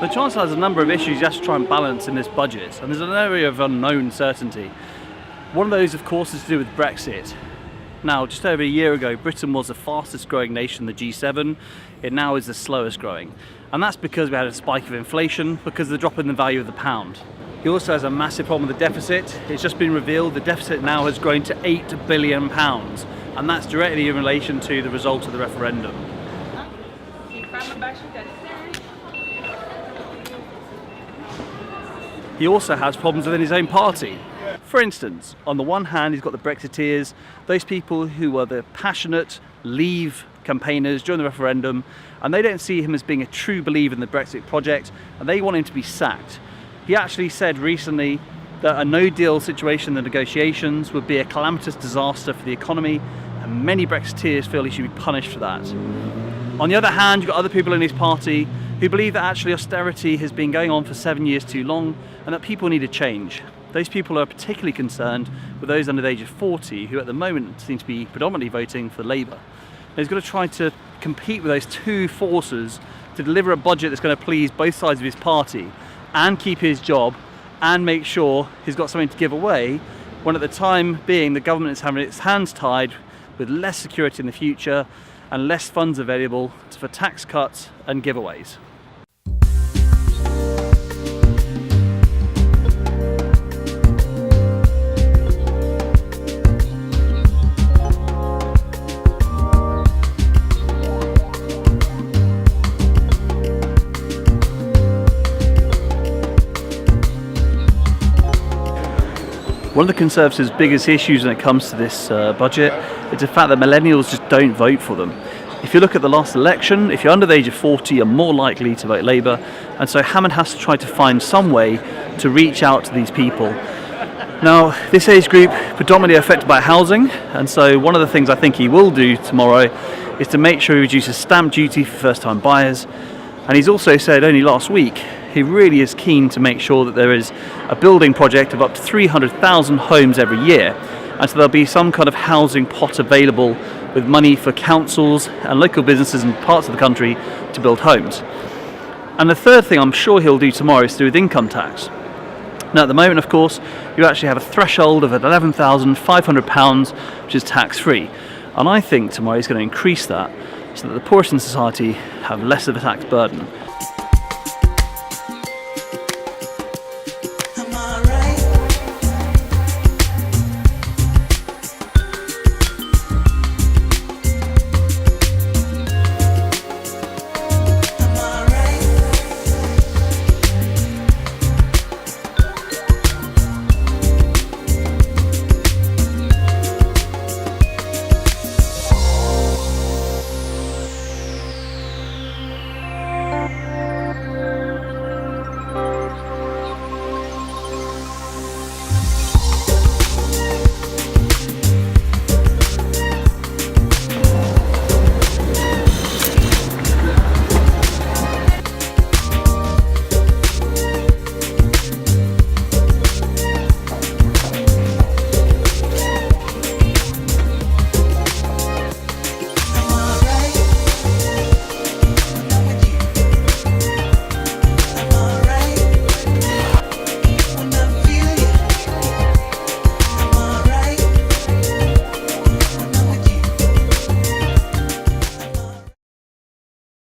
The Chancellor has a number of issues he has to try and balance in this budget, and there's an area of unknown certainty. One of those, of course, is to do with Brexit. Now, just over a year ago, Britain was the fastest growing nation in the G7. It now is the slowest growing. And that's because we had a spike of inflation, because of the drop in the value of the pound. He also has a massive problem with the deficit. It's just been revealed the deficit now has grown to £8 billion, and that's directly in relation to the result of the referendum. He also has problems within his own party. For instance, on the one hand, he's got the Brexiteers, those people who were the passionate Leave campaigners during the referendum, and they don't see him as being a true believer in the Brexit project, and they want him to be sacked. He actually said recently that a no-deal situation in the negotiations would be a calamitous disaster for the economy, and many Brexiteers feel he should be punished for that. On the other hand, you've got other people in his party who believe that actually austerity has been going on for 7 years too long, and that people need a change. Those people are particularly concerned with those under the age of 40 who at the moment seem to be predominantly voting for Labour. He's got to try to compete with those two forces to deliver a budget that's going to please both sides of his party and keep his job and make sure he's got something to give away, when at the time being the government is having its hands tied with less security in the future and less funds available for tax cuts and giveaways. One of the Conservatives' biggest issues when it comes to this budget is the fact that millennials just don't vote for them. If you look at the last election, if you're under the age of 40, you're more likely to vote Labour, and so Hammond has to try to find some way to reach out to these people. Now, this age group predominantly affected by housing, and so one of the things I think he will do tomorrow is to make sure he reduces stamp duty for first-time buyers. And he's also said only last week he really is keen to make sure that there is a building project of up to 300,000 homes every year, and so there'll be some kind of housing pot available with money for councils and local businesses in parts of the country to build homes. And the third thing I'm sure he'll do tomorrow is to do with income tax. Now at the moment, of course, you actually have a threshold of £11,500 which is tax-free, and I think tomorrow he's going to increase that so that the poorest in society have less of a tax burden.